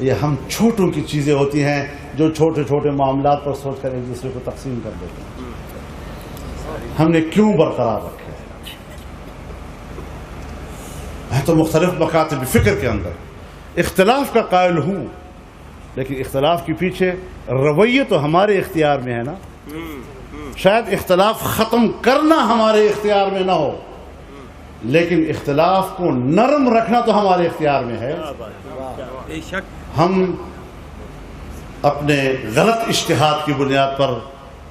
یہ ہم چھوٹوں کی چیزیں ہوتی ہیں جو چھوٹے چھوٹے معاملات پر سوچ کر ایک دوسرے کو تقسیم کر دیتے ہیں. ہم نے کیوں برقرار رکھے؟ میں تو مختلف مکاتب فکر کے اندر اختلاف کا قائل ہوں، لیکن اختلاف کے پیچھے رویے تو ہمارے اختیار میں ہے نا. شاید اختلاف ختم کرنا ہمارے اختیار میں نہ ہو، لیکن اختلاف کو نرم رکھنا تو ہمارے اختیار میں ہے. ہم اپنے غلط اجتہاد کی بنیاد پر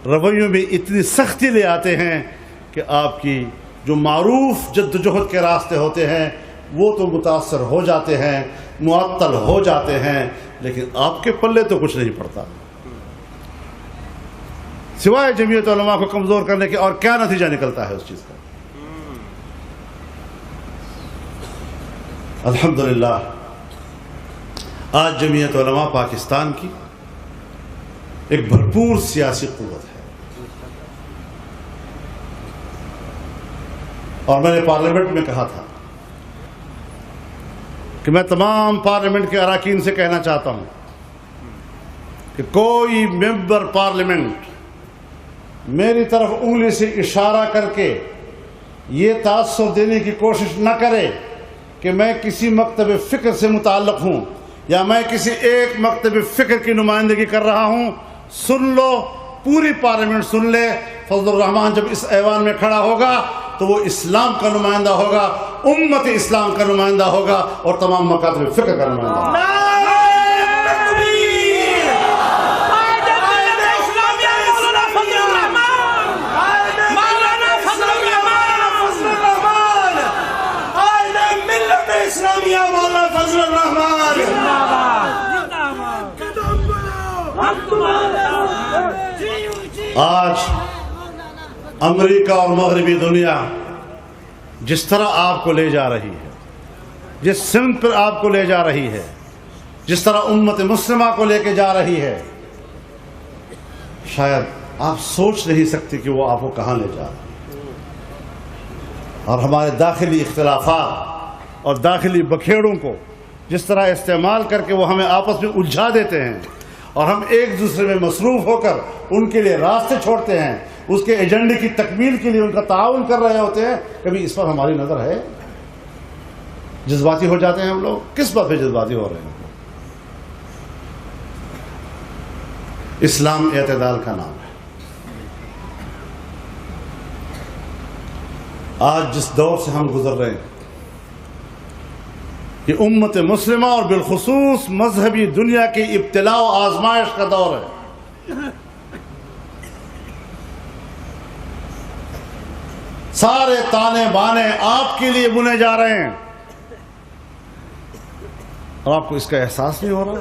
رویوں میں اتنی سختی لے آتے ہیں کہ آپ کی جو معروف جدوجہد کے راستے ہوتے ہیں وہ تو متاثر ہو جاتے ہیں، معطل ہو جاتے ہیں، لیکن آپ کے پلے تو کچھ نہیں پڑتا سوائے جمعیت علماء کو کمزور کرنے کے. اور کیا نتیجہ نکلتا ہے اس چیز کا؟ الحمدللہ آج جمعیت علماء پاکستان کی ایک بھرپور سیاسی قوت ہے. اور میں نے پارلیمنٹ میں کہا تھا کہ میں تمام پارلیمنٹ کے اراکین سے کہنا چاہتا ہوں کہ کوئی ممبر پارلیمنٹ میری طرف انگلی سے اشارہ کر کے یہ تاثر دینے کی کوشش نہ کرے کہ میں کسی مکتب فکر سے متعلق ہوں یا میں کسی ایک مکتب فکر کی نمائندگی کر رہا ہوں. سن لو، پوری پارلیمنٹ سن لے، فضل الرحمان جب اس ایوان میں کھڑا ہوگا تو وہ اسلام کا نمائندہ ہوگا، امت اسلام کا نمائندہ ہوگا اور تمام مکاتب فکر کا نمائندہ ہوگا. آج امریکہ اور مغربی دنیا جس طرح آپ کو لے جا رہی ہے، جس سمت پر آپ کو لے جا رہی ہے، جس طرح امت مسلمہ کو لے کے جا رہی ہے، شاید آپ سوچ نہیں سکتے کہ وہ آپ کو کہاں لے جا رہی ہے. اور ہمارے داخلی اختلافات اور داخلی بکھیڑوں کو جس طرح استعمال کر کے وہ ہمیں آپس میں الجھا دیتے ہیں اور ہم ایک دوسرے میں مصروف ہو کر ان کے لیے راستے چھوڑتے ہیں، اس کے ایجنڈے کی تکمیل کے لیے ان کا تعاون کر رہے ہوتے ہیں. کبھی اس پر ہماری نظر ہے؟ جذباتی ہو جاتے ہیں ہم لوگ. کس بات پہ جذباتی ہو رہے ہیں؟ اسلام اعتدال کا نام ہے. آج جس دور سے ہم گزر رہے ہیں یہ امت مسلمہ اور بالخصوص مذہبی دنیا کی ابتلاء و آزمائش کا دور ہے. سارے تانے بانے آپ کے لیے بنے جا رہے ہیں اور آپ کو اس کا احساس نہیں ہو رہا.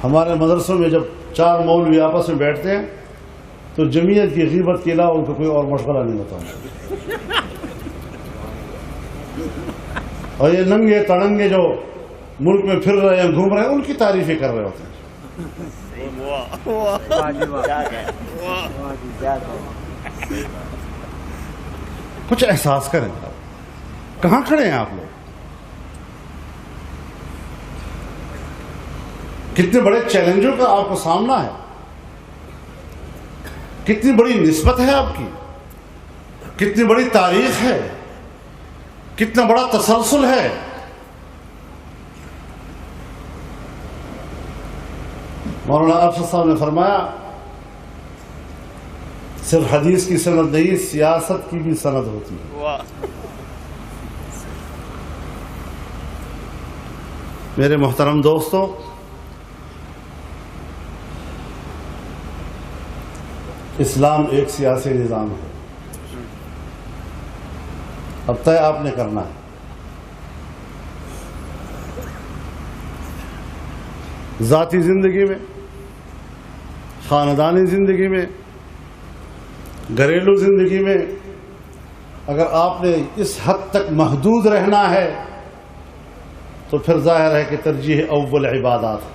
ہمارے مدرسوں میں جب 4 مولوی آپس میں بیٹھتے ہیں تو جمعیت کی غیبت کے علاوہ ان کو کوئی اور مشغلہ نہیں ہوتا. اور یہ ننگے تڑنگے جو ملک میں پھر رہے ہیں، گھوم رہے ہیں، ان کی تعریفیں کر رہے ہوتے ہیں. کچھ احساس کریں، کہاں کھڑے ہیں آپ لوگ؟ کتنے بڑے چیلنجوں کا آپ کو سامنا ہے، کتنی بڑی نسبت ہے آپ کی، کتنی بڑی تاریخ ہے، کتنا بڑا تسلسل ہے. مولانا ارشد صاحب نے فرمایا صرف حدیث کی سند نہیں، سیاست کی بھی سند ہوتی ہے. میرے محترم دوستو، اسلام ایک سیاسی نظام ہے. اب طے آپ نے کرنا ہے. ذاتی زندگی میں، خاندانی زندگی میں، گھریلو زندگی میں اگر آپ نے اس حد تک محدود رہنا ہے تو پھر ظاہر ہے کہ ترجیح اول عبادات ہے.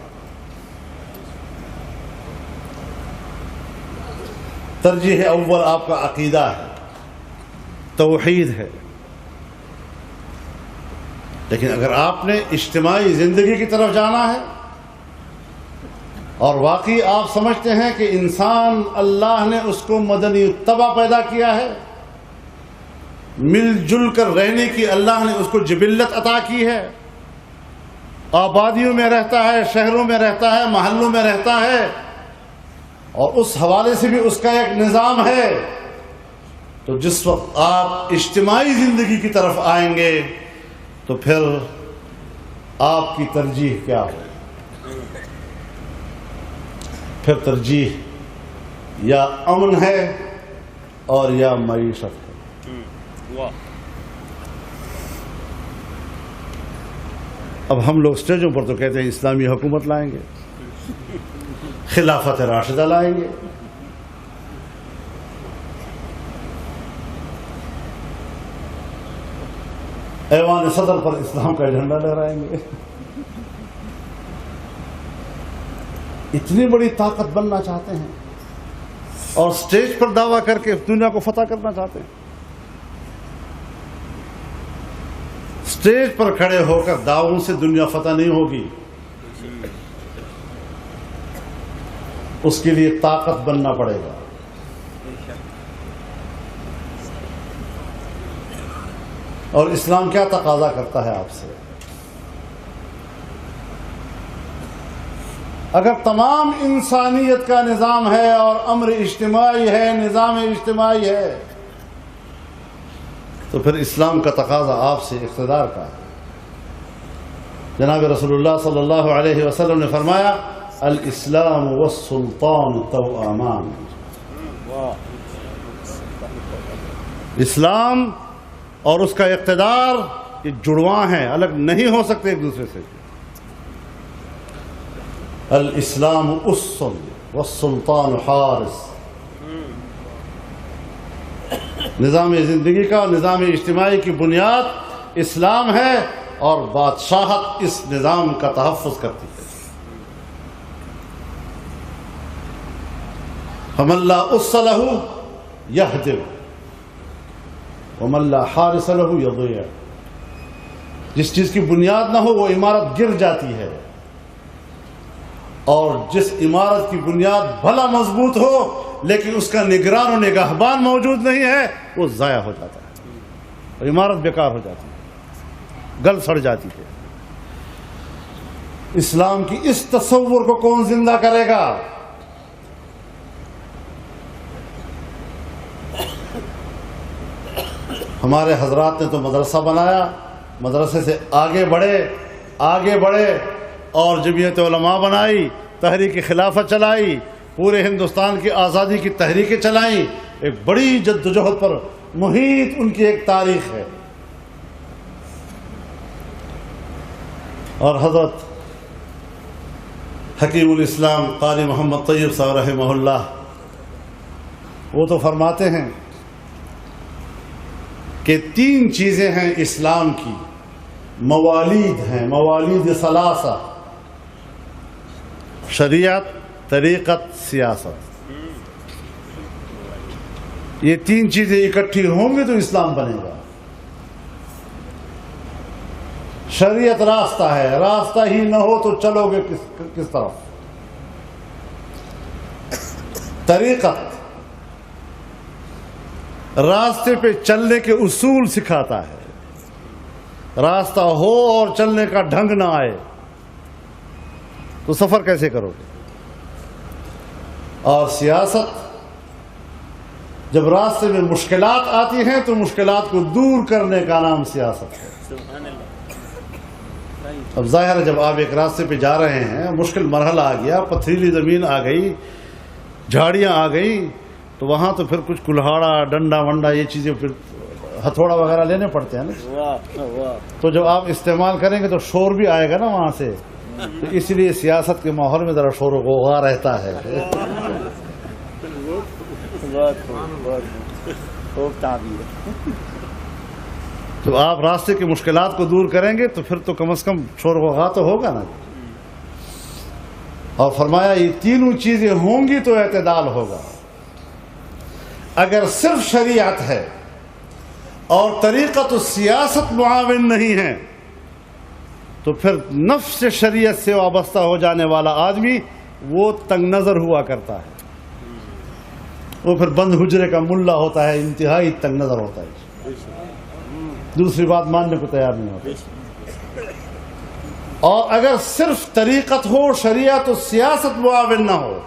ترجیح اول آپ کا عقیدہ ہے، توحید ہے. لیکن اگر آپ نے اجتماعی زندگی کی طرف جانا ہے اور واقعی آپ سمجھتے ہیں کہ انسان اللہ نے اس کو مدنی طبع پیدا کیا ہے، مل جل کر رہنے کی اللہ نے اس کو جبلت عطا کی ہے، آبادیوں میں رہتا ہے، شہروں میں رہتا ہے، محلوں میں رہتا ہے، اور اس حوالے سے بھی اس کا ایک نظام ہے، تو جس وقت آپ اجتماعی زندگی کی طرف آئیں گے تو پھر آپ کی ترجیح کیا ہو؟ پھر ترجیح یا امن ہے اور یا معیشت ہے۔ اب ہم لوگ اسٹیجوں پر تو کہتے ہیں اسلامی حکومت لائیں گے، خلافت راشدہ لائیں گے، ایوان صدر پر اسلام کا جھنڈا لہرائیں گے، اتنی بڑی طاقت بننا چاہتے ہیں اور سٹیج پر دعویٰ کر کے دنیا کو فتح کرنا چاہتے ہیں۔ سٹیج پر کھڑے ہو کر دعووں سے دنیا فتح نہیں ہوگی، اس کے لیے طاقت بننا پڑے گا۔ اور اسلام کیا تقاضا کرتا ہے آپ سے؟ اگر تمام انسانیت کا نظام ہے اور امر اجتماعی ہے، نظام اجتماعی ہے، تو پھر اسلام کا تقاضا آپ سے اقتدار کا ہے۔ جناب رسول اللہ صلی اللہ علیہ وسلم نے فرمایا الاسلام والسلطان توامان، اسلام اور اس کا اقتدار یہ جڑواں ہیں، الگ نہیں ہو سکتے ایک دوسرے سے۔ الاسلام اسن والسلطان حارس، نظام زندگی کا، نظام اجتماعی کی بنیاد اسلام ہے اور بادشاہت اس نظام کا تحفظ کرتی ہے۔ فمن لا اس لہ یہدم ومن لا حارس لہ یضیع، جس چیز کی بنیاد نہ ہو وہ عمارت گر جاتی ہے، اور جس عمارت کی بنیاد بھلا مضبوط ہو لیکن اس کا نگران و نگہبان موجود نہیں ہے وہ ضائع ہو جاتا ہے اور عمارت بیکار ہو جاتی ہے، گل سڑ جاتی ہے۔ اسلام کی اس تصور کو کون زندہ کرے گا؟ ہمارے حضرات نے تو مدرسہ بنایا، مدرسے سے آگے بڑھے اور جمعیت علماء بنائی، تحریک خلافت چلائی، پورے ہندوستان کی آزادی کی تحریکیں چلائیں، ایک بڑی جدوجہد پر محیط ان کی ایک تاریخ ہے۔ اور حضرت حکیم الاسلام قاری محمد طیب صاحب رحمہ اللہ وہ تو فرماتے ہیں کہ 3 چیزیں ہیں اسلام کی، موالید ہیں، موالید ثلاثہ، شریعت، طریقت، سیاست۔ یہ 3 چیزیں اکٹھی ہوں گی تو اسلام بنے گا۔ شریعت راستہ ہے، راستہ ہی نہ ہو تو چلو گے کس طرف؟ طریقت راستے پہ چلنے کے اصول سکھاتا ہے، راستہ ہو اور چلنے کا ڈھنگ نہ آئے تو سفر کیسے کرو گے؟ اور سیاست، جب راستے میں مشکلات آتی ہیں تو مشکلات کو دور کرنے کا نام سیاست ہے۔ اب ظاہر ہے جب آپ ایک راستے پہ جا رہے ہیں، مشکل مرحلہ آ گیا، پتھریلی زمین آ گئی، جھاڑیاں آ گئی، تو وہاں تو پھر کچھ کلہاڑا، ڈنڈا ونڈا، یہ چیزیں پھر ہتھوڑا وغیرہ لینے پڑتے ہیں نا، تو جب آپ استعمال کریں گے تو شور بھی آئے گا نا وہاں سے، تو اس لیے سیاست کے ماحول میں ذرا شور و غوغا رہتا ہے۔ تو آپ راستے کی مشکلات کو دور کریں گے تو پھر تو کم از کم شور و غوغا تو ہوگا نا۔ اور فرمایا یہ تینوں چیزیں ہوں گی تو اعتدال ہوگا۔ اگر صرف شریعت ہے اور طریقت و سیاست معاون نہیں ہے تو پھر نفس شریعت سے وابستہ ہو جانے والا آدمی وہ تنگ نظر ہوا کرتا ہے، وہ پھر بند حجرے کا ملا ہوتا ہے، انتہائی تنگ نظر ہوتا ہے، دوسری بات ماننے کو تیار نہیں ہوتا۔ اور اگر صرف طریقت ہو، شریعت و سیاست معاون نہ ہو،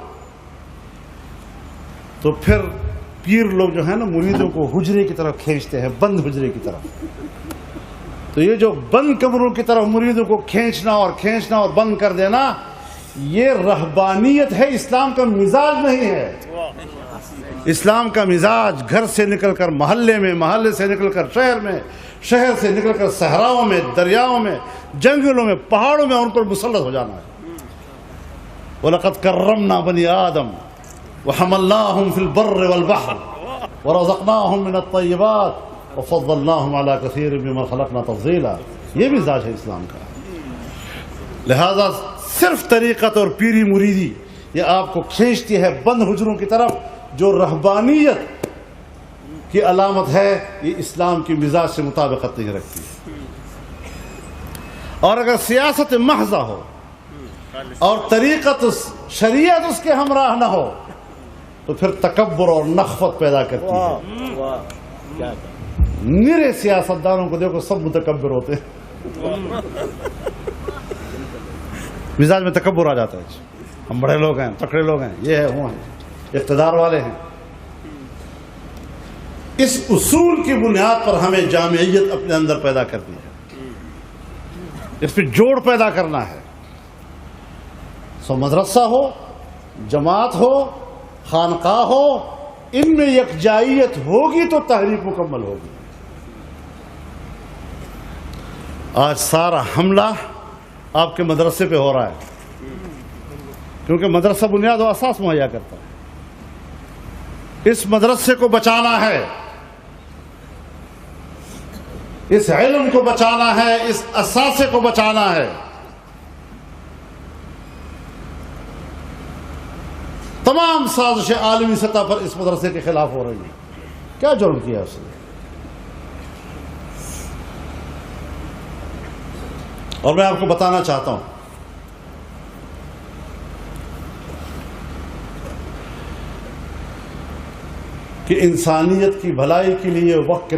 تو پھر پیر لوگ جو ہیں نا مریدوں کو حجرے کی طرف کھینچتے ہیں، بند حجرے کی طرف۔ تو یہ جو بند کمروں کی طرف مریدوں کو کھینچنا اور بند کر دینا، یہ رہبانیت ہے، اسلام کا مزاج نہیں ہے۔ اسلام کا مزاج گھر سے نکل کر محلے میں، محلے سے نکل کر شہر میں، شہر سے نکل کر صحراؤں میں، دریاؤں میں، جنگلوں میں، پہاڑوں میں ان پر مسلط ہو جانا ہے۔ وَلَقَدْ كَرَّمْنَا بَنِي آدَمَ وَحَمَلْنَاهُمْ فِي الْبَرِّ وَالْبَحْرِ وَرَزَقْنَاهُمْ مِنَ الطَّيِّبَاتِ وَفَضَّلْنَاهُمْ عَلَى كَثِيرٍ مِّمَّنْ خَلَقْنَا تَفْضِيلًا۔ یہ مزاج ہے اسلام کا۔ لہذا صرف طریقت اور پیری مریدی یہ آپ کو کھینچتی ہے بند حجروں کی طرف، جو رہبانیت کی علامت ہے، یہ اسلام کی مزاج سے مطابقت نہیں رکھتی ہے۔ اور اگر سیاست محض ہو اور طریقت شریعت اس کے ہمراہ نہ ہو تو پھر تکبر اور نخوت پیدا کرتی ہے۔ نرے سیاستدانوں کو دیکھو، سب متکبر ہوتے ہیں، مزاج میں تکبر آ جاتا ہے، ہم بڑے لوگ ہیں، تکڑے لوگ ہیں، یہ ہے وہ ہیں، اقتدار والے ہیں۔ اس اصول کی بنیاد پر ہمیں جامعیت اپنے اندر پیدا کرنی ہے، اس پہ جوڑ پیدا کرنا ہے۔ سو مدرسہ ہو، جماعت ہو، خانقاہ ہو، ان میں یکجائیت ہوگی تو تحریک مکمل ہوگی۔ آج سارا حملہ آپ کے مدرسے پہ ہو رہا ہے، کیونکہ مدرسہ بنیاد و اساس مہیا کرتا ہے۔ اس مدرسے کو بچانا ہے، اس علم کو بچانا ہے، اس اساسے کو بچانا ہے۔ تمام سازشیں عالمی سطح پر اس مدرسے کے خلاف ہو رہی ہیں۔ کیا جرم کیا اس نے؟ اور میں آپ کو بتانا چاہتا ہوں کہ انسانیت کی بھلائی کے لیے وقت کے